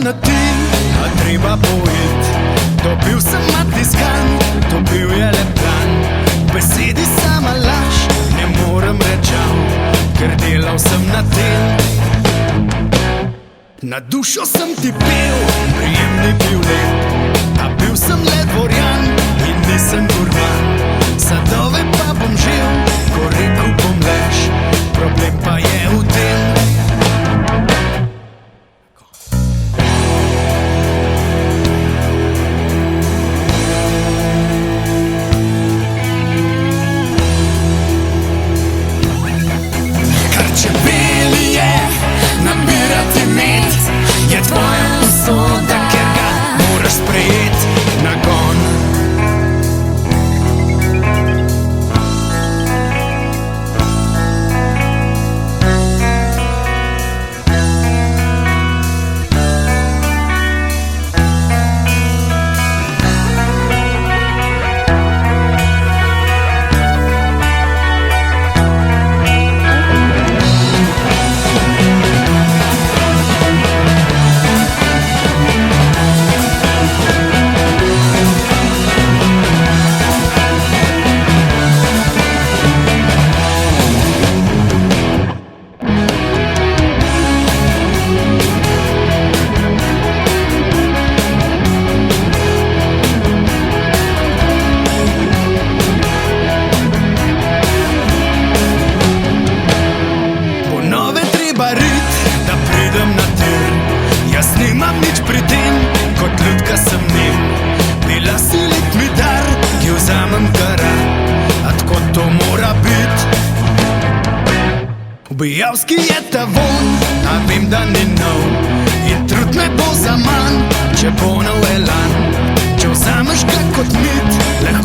na ti, a treba pojet. Dobil sem matiskan, dobil je le plan. V besedi sama laž, ne morem rečal, ker delal sem na tem. Na dušo sem ti pil, prijemni bil lep, a bil sem le dvorjan in nisem gurman. Sadove pa bom žil, ko rekel bom lež, problem pa je v tem. Kar čebeli je nabirati med, je tvoja usoda, ker ga moraš sprejeti nagon. Nimam nič pri tem, kot ljudka sem nem. Bila si lik mi dar, ki vzamem kara, a tako to mora bit. Ubijavski je ta von, a vem, da ni nov, in trud me bo za manj, če bo nov elan. Če vzameš ga kot mit, lahko